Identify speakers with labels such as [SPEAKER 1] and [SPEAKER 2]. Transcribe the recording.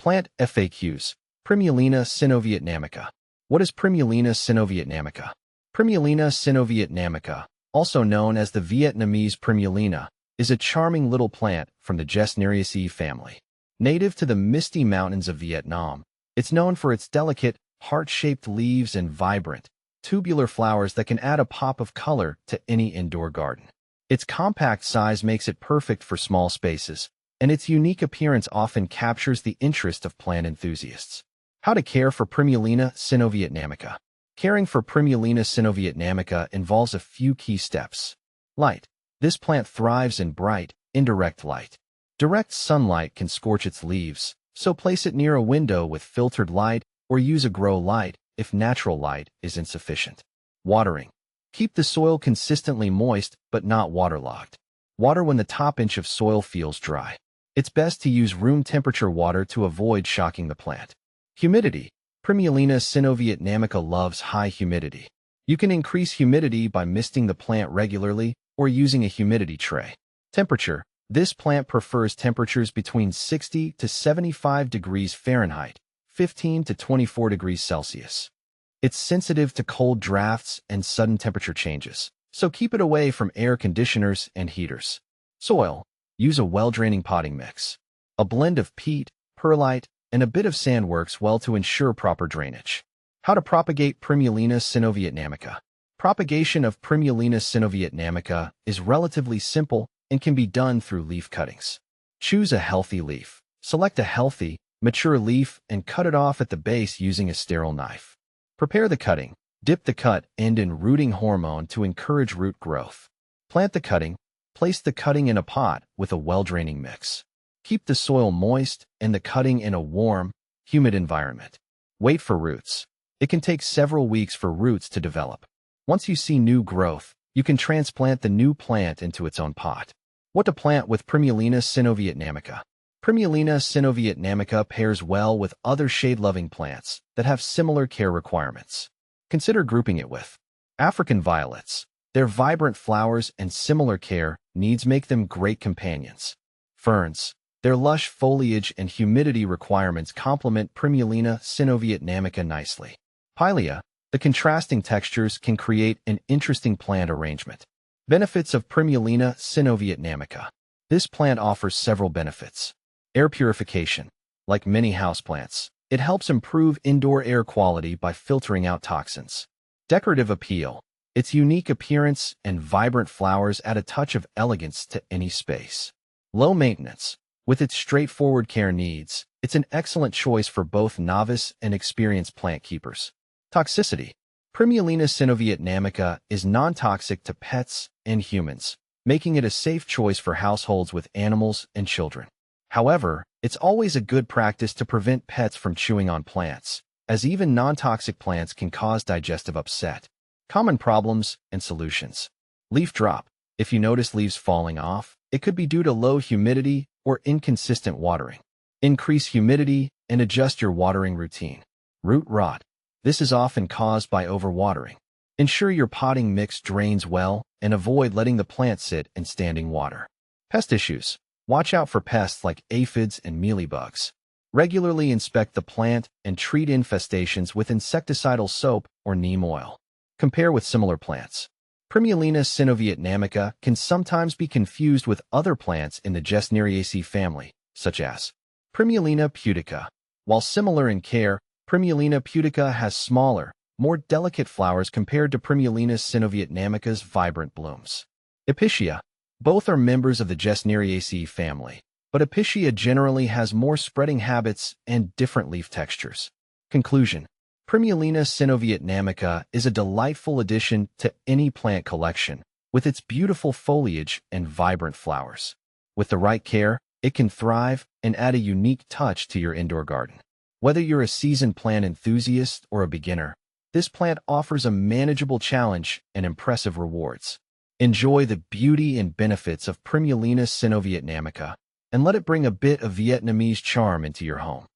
[SPEAKER 1] Plant FAQs. Primulina Sinovietnamica. What is Primulina Sinovietnamica? Primulina Sinovietnamica, also known as the Vietnamese Primulina, is a charming little plant from the Gesneriaceae family. Native to the misty mountains of Vietnam, it's known for its delicate, heart-shaped leaves and vibrant, tubular flowers that can add a pop of color to any indoor garden. Its compact size makes it perfect for small spaces, and its unique appearance often captures the interest of plant enthusiasts. How to care for Primulina Sinovietnamica. Caring for Primulina Sinovietnamica involves a few key steps. Light. This plant thrives in bright, indirect light. Direct sunlight can scorch its leaves, so place it near a window with filtered light or use a grow light if natural light is insufficient. Watering. Keep the soil consistently moist but not waterlogged. Water when the top inch of soil feels dry. It's best to use room temperature water to avoid shocking the plant. Humidity. Primulina Sinovietnamica loves high humidity. You can increase humidity by misting the plant regularly or using a humidity tray. Temperature. This plant prefers temperatures between 60 to 75 degrees Fahrenheit, 15 to 24 degrees Celsius. It's sensitive to cold drafts and sudden temperature changes, so keep it away from air conditioners and heaters. Soil. Use a well-draining potting mix. A blend of peat, perlite, and a bit of sand works well to ensure proper drainage. How to propagate Primulina Sinovietnamica. Propagation of Primulina Sinovietnamica is relatively simple and can be done through leaf cuttings. Choose a healthy leaf. Select a healthy, mature leaf and cut it off at the base using a sterile knife. Prepare the cutting. Dip the cut end in rooting hormone to encourage root growth. Plant the cutting. Place the cutting in a pot with a well-draining mix. Keep the soil moist and the cutting in a warm, humid environment. Wait for roots. It can take several weeks for roots to develop. Once you see new growth, you can transplant the new plant into its own pot. What to plant with Primulina Sinovietnamica. Primulina Sinovietnamica pairs well with other shade-loving plants that have similar care requirements. Consider grouping it with African violets. Their vibrant flowers and similar care needs make them great companions. Ferns. Their lush foliage and humidity requirements complement Primulina Sinovietnamica nicely. Pilea. The contrasting textures can create an interesting plant arrangement. Benefits of Primulina Sinovietnamica. This plant offers several benefits. Air purification. Like many houseplants, it helps improve indoor air quality by filtering out toxins. Decorative appeal. Its unique appearance and vibrant flowers add a touch of elegance to any space. Low maintenance. With its straightforward care needs, it's an excellent choice for both novice and experienced plant keepers. Toxicity. Primulina Sinovietnamica is non-toxic to pets and humans, making it a safe choice for households with animals and children. However, it's always a good practice to prevent pets from chewing on plants, as even non-toxic plants can cause digestive upset. Common problems and solutions. Leaf drop. If you notice leaves falling off, it could be due to low humidity or inconsistent watering. Increase humidity and adjust your watering routine. Root rot. This is often caused by overwatering. Ensure your potting mix drains well and avoid letting the plant sit in standing water. Pest issues. Watch out for pests like aphids and mealybugs. Regularly inspect the plant and treat infestations with insecticidal soap or neem oil. Compare with similar plants. Primulina Sinovietnamica can sometimes be confused with other plants in the Gesneriaceae family, such as Primulina pudica. While similar in care, Primulina pudica has smaller, more delicate flowers compared to Primulina Sinovietnamica's vibrant blooms. Epicea. Both are members of the Gesneriaceae family, but Epicea generally has more spreading habits and different leaf textures. Conclusion. Primulina Sinovietnamica is a delightful addition to any plant collection, with its beautiful foliage and vibrant flowers. With the right care, it can thrive and add a unique touch to your indoor garden. Whether you're a seasoned plant enthusiast or a beginner, this plant offers a manageable challenge and impressive rewards. Enjoy the beauty and benefits of Primulina Sinovietnamica, and let it bring a bit of Vietnamese charm into your home.